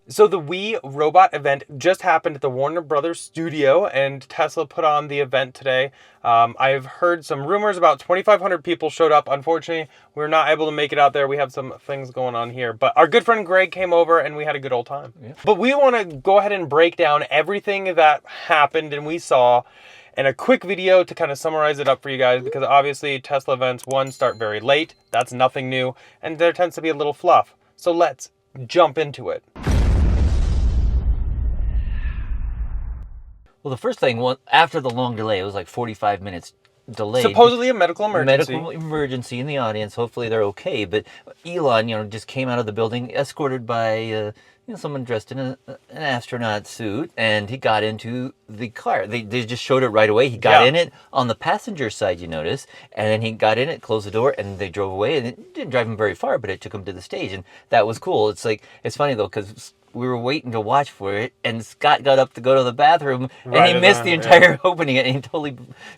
So the We Robot event just happened at the Warner Brothers studio, and Tesla put on the event today. I've heard some rumors about 2,500 people showed up. Unfortunately, we're not able to make it out there. We have some things going on here. But our good friend Greg came over, and we had a good old time. Yeah. But we want to go ahead and break down everything that happened and we saw in a quick video to kind of summarize it up for you guys, because obviously Tesla events, one, start very late. That's nothing new. And there tends to be a little fluff. So let's jump into it. Well, the first thing, after the long delay, it was like 45 minutes delayed. Supposedly a medical emergency. Medical emergency in the audience. Hopefully they're okay. But Elon, just came out of the building escorted by someone dressed in an astronaut suit, and he got into the car. They just showed it right away. He got in it on the passenger side, you notice, and then he got in it, closed the door, and they drove away. And it didn't drive him very far, but it took him to the stage, and that was cool. It's funny though, because we were waiting to watch for it, and Scott got up to go to the bathroom, and he missed the entire opening, and he totally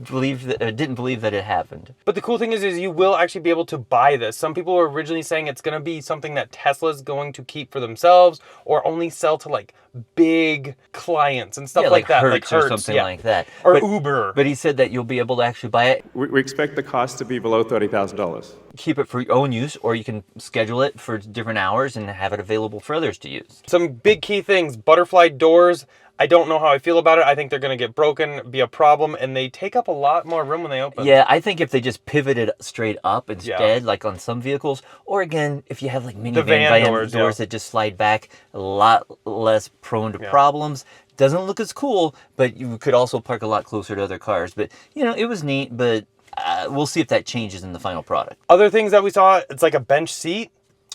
didn't believe that it happened. But the cool thing is you will actually be able to buy this. Some people were originally saying it's going to be something that Tesla's going to keep for themselves, or only sell to like big clients and stuff like that, Hertz or something like that, or Uber. But he said that you'll be able to actually buy it. We expect the cost to be below $30,000. Keep it for your own use, or you can schedule it for different hours and have it available for others to use. Some big key things: butterfly doors. I don't know how I feel about it. I think they're going to get broken, be a problem, and they take up a lot more room when they open. Yeah, I think if they just pivoted straight up instead, like on some vehicles, or again, if you have like minivan doors that just slide back, a lot less prone to problems. Doesn't look as cool, but you could also park a lot closer to other cars. But, it was neat, but we'll see if that changes in the final product. Other things that we saw, it's like a bench seat.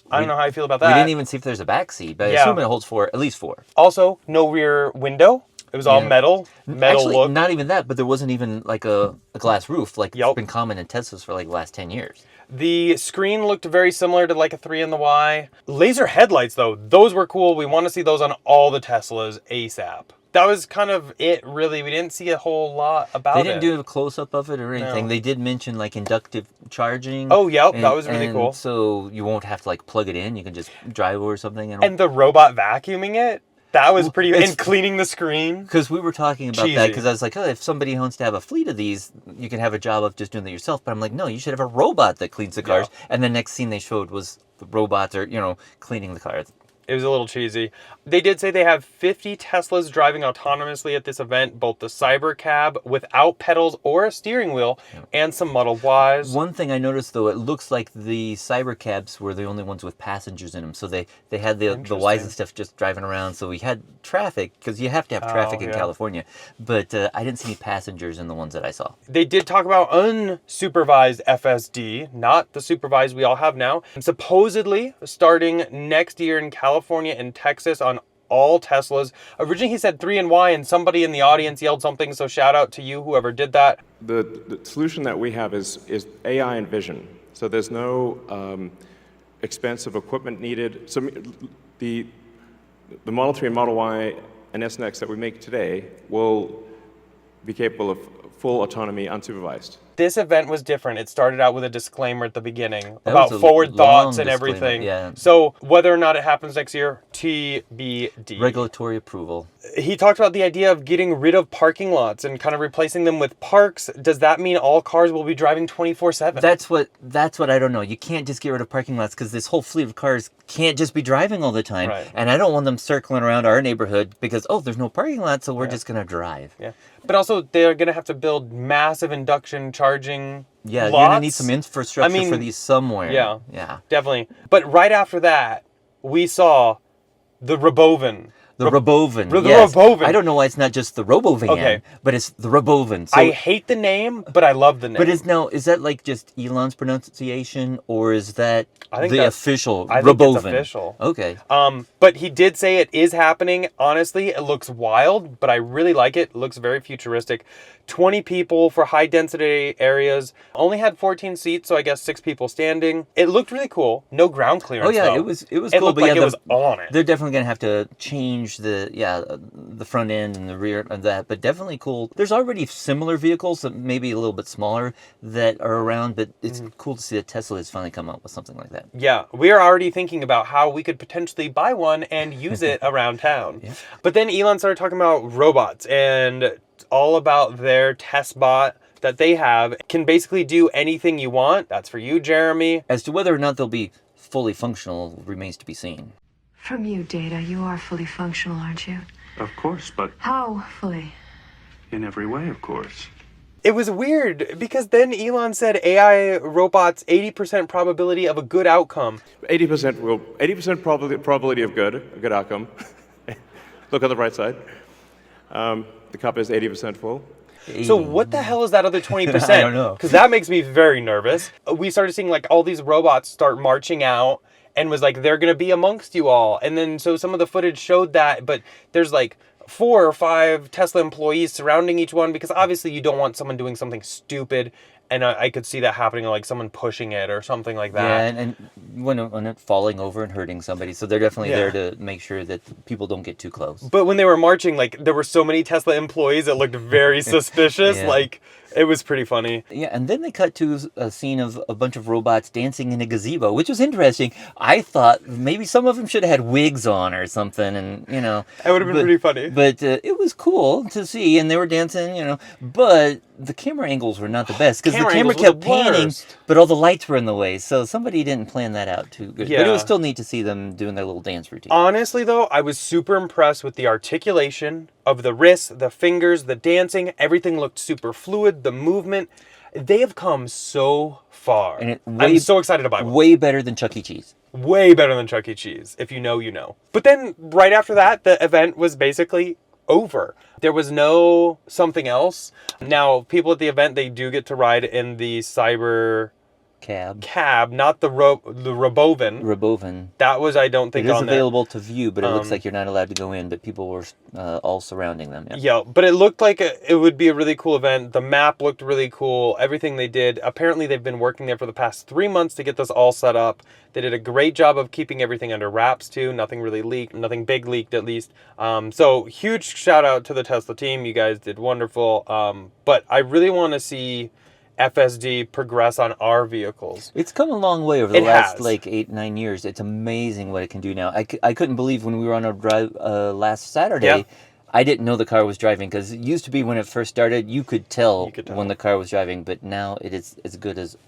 I don't know how I feel about that. We didn't even see if there's a back seat, but I assume it holds at least four. Also, no rear window. It was all metal Actually, look. Not even that, but there wasn't even like a glass roof like it's been common in Teslas for like the last 10 years. The screen looked very similar to like a 3 in the Y. Laser headlights, though, those were cool. We want to see those on all the Teslas ASAP. That was kind of it, really. We didn't see a whole lot about it. They didn't do a close-up of it or anything. No. They did mention like inductive charging. Oh, yeah, that was really cool. So you won't have to like plug it in. You can just drive or something. And the robot vacuuming it, that was pretty... And cleaning the screen. Because we were talking about that, because I was like, if somebody wants to have a fleet of these, you can have a job of just doing it yourself. But I'm like, no, you should have a robot that cleans the cars. Yeah. And the next scene they showed was the robots are, cleaning the cars. It was a little cheesy. They did say they have 50 Teslas driving autonomously at this event, both the Cybercab without pedals or a steering wheel, and some Model Ys. One thing I noticed, though, it looks like the Cybercabs were the only ones with passengers in them. So they had the Ys and stuff just driving around. So we had traffic, because you have to have traffic in California. But I didn't see any passengers in the ones that I saw. They did talk about unsupervised FSD, not the supervised we all have now. And supposedly, starting next year in California and Texas on all Teslas. Originally he said 3 in Y, and somebody in the audience yelled something, so shout out to you, whoever did that. The solution that we have is AI and vision. So there's no expensive equipment needed. So the Model 3 and Model Y and S and X that we make today will be capable of full autonomy unsupervised. This event was different. It started out with a disclaimer at the beginning about forward thoughts and everything. Yeah. So whether or not it happens next year, TBD. Regulatory approval. He talked about the idea of getting rid of parking lots and kind of replacing them with parks. Does that mean all cars will be driving 24/7? That's what I don't know. You can't just get rid of parking lots, because this whole fleet of cars can't just be driving all the time. Right. And I don't want them circling around our neighborhood because, there's no parking lot, so we're just going to drive. Yeah. But also, they're going to have to build massive induction charging lots. You're going to need some infrastructure for these somewhere. Yeah, definitely. But right after that, we saw the Robovan. The Robovan. The Robovan. I don't know why it's not just the Robovan, but it's the Robovan. So, I hate the name, but I love the name. But is that like just Elon's pronunciation, or is that the official Robovan? I think it's official. Okay. But he did say it is happening. Honestly, it looks wild, but I really like it. It looks very futuristic. 20 people for high density areas. Only had 14 seats, so I guess 6 people standing. It looked really cool. No ground clearance. Oh yeah, though. It was It cool. looked But like it was on it. They're definitely going to have to change change the front end and the rear of that, but definitely cool. There's already similar vehicles that maybe a little bit smaller that are around, but it's cool to see that Tesla has finally come up with something like that. Yeah, we are already thinking about how we could potentially buy one and use it around town. Yeah. But then Elon started talking about robots and all about their test bot that they have. Can basically do anything you want. That's for you, Jeremy. As to whether or not they'll be fully functional remains to be seen. From you, Data, you are fully functional, aren't you? Of course, but How fully? in every way, of course. It was weird because then Elon said AI robots 80% probability of a good outcome. 80% probability of a good outcome. Look on the bright side. The cup is 80% full. So what the hell is that other 20%? I don't know. Because that makes me very nervous. We started seeing like all these robots start marching out and was like, they're going to be amongst you all. And then so some of the footage showed that, but there's like 4 or 5 Tesla employees surrounding each one because obviously you don't want someone doing something stupid. And I could see that happening, like someone pushing it or something like that. Yeah, and when it falling over and hurting somebody. So they're definitely there to make sure that people don't get too close. But when they were marching, like there were so many Tesla employees that looked very suspicious. Yeah. Like it was pretty funny. Yeah, and then they cut to a scene of a bunch of robots dancing in a gazebo, which was interesting. I thought maybe some of them should have had wigs on or something, and That would have been pretty funny. But it was cool to see, and they were dancing, But the camera angles were not the best because the camera angles were kept the panning, worst. but all the lights were in the way, so somebody didn't plan that out too good. But Yeah. it was still neat to see them doing their little dance routine. Honestly, though, I was super impressed with the articulation of the wrists, the fingers, the dancing. Everything looked super fluid, the movement. They have come so far. And I'm so excited to buy one. Way better than Chuck E. Cheese. Way better than Chuck E. Cheese. If you know, you know. But then right after that, the event was basically over. There was no something else. Now, people at the event, they do get to ride in the cyber cab, not the Robovan. Robovan. That was, I don't think, It is on there. available to view, but it looks like you're not allowed to go in, but people were all surrounding them. Yeah, but it looked like it would be a really cool event. The map looked really cool. Everything they did. Apparently, they've been working there for the past 3 months to get this all set up. They did a great job of keeping everything under wraps, too. Nothing really leaked. Nothing big leaked, at least. So, huge shout out to the Tesla team. You guys did wonderful. But I really want to see FSD progress on our vehicles. It's come a long way over the It last has. 8-9 years. It's amazing what it can do now. I couldn't believe when we were on a drive last Saturday. Yeah. I didn't know the car was driving because it used to be when it first started, you could tell You could tell. when the car was driving, but now it is as good as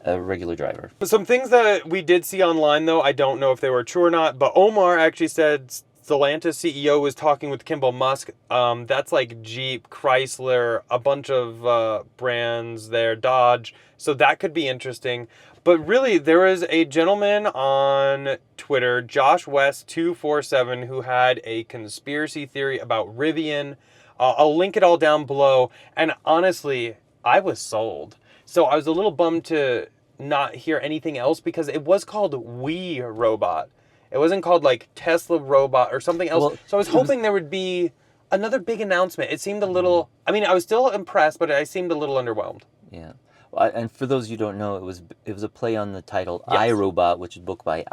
a regular driver. Some things that we did see online, though, I don't know if they were true or not, but Omar actually said Stellantis CEO was talking with Kimball Musk. That's like Jeep, Chrysler, a bunch of brands there, Dodge. So that could be interesting. But really, there is a gentleman on Twitter, Josh West 247, who had a conspiracy theory about Rivian. I'll link it all down below. And honestly, I was sold. So I was a little bummed to not hear anything else because it was called We Robot. It wasn't called like Tesla Robot or something else. Well, so I was hoping there would be another big announcement. It seemed a little, I mean, I was still impressed, but I seemed a little underwhelmed. Yeah. Well, and for those you don't know, it was a play on the title Yes. I, Robot, which is a book by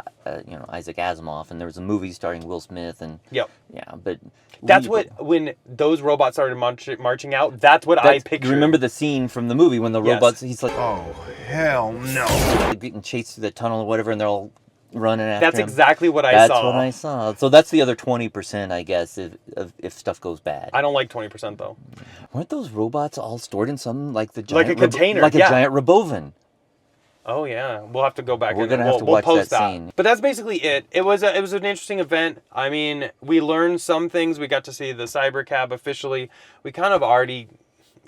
Isaac Asimov, and there was a movie starring Will Smith, and Yep. yeah, but That's when those robots started marching out, that's what I pictured. You remember the scene from the movie when the Yes. robots? He's like, Oh, hell no. getting chased through the tunnel or whatever, and they're all running after That's him. exactly what I That's saw. what I saw. So that's the other 20%, I guess, if stuff goes bad. I don't like 20% though. Weren't those robots all stored in something like the giant Like a container, like yeah. a giant Robovan? Oh yeah, we'll have to go back. We're and gonna have to we'll watch post that scene. But that's basically it. It was an interesting event. I mean, we learned some things. We got to see the Cybercab officially. We kind of already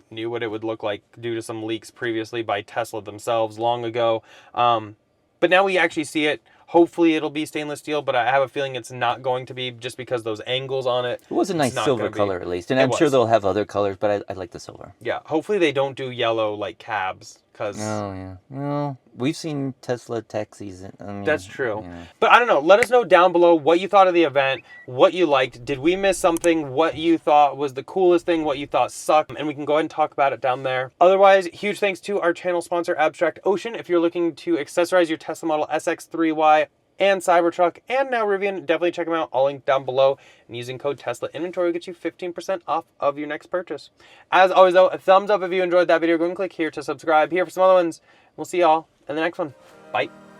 knew what it would look like due to some leaks previously by Tesla themselves long ago. But now we actually see it. Hopefully it'll be stainless steel, but I have a feeling it's not going to be just because those angles on it. It was a It's nice not silver gonna be. color at least, and It I'm sure was. they'll have other colors, but I like the silver. Yeah, hopefully they don't do yellow like cabs, because Oh yeah, well, we've seen Tesla taxis. I mean, that's true. yeah. But I don't know. Let us know down below what you thought of the event, what you liked. Did we miss something? What you thought was the coolest thing? What you thought sucked? And we can go ahead and talk about it down there. Otherwise, huge thanks to our channel sponsor, Abstract Ocean. If you're looking to accessorize your Tesla Model SX3Y and Cybertruck, and now Rivian. Definitely check them out. I'll link down below. And using code Tesla Inventory will get you 15% off of your next purchase. As always, though, a thumbs up if you enjoyed that video. Go and click here to subscribe. Here for some other ones. We'll see y'all in the next one. Bye.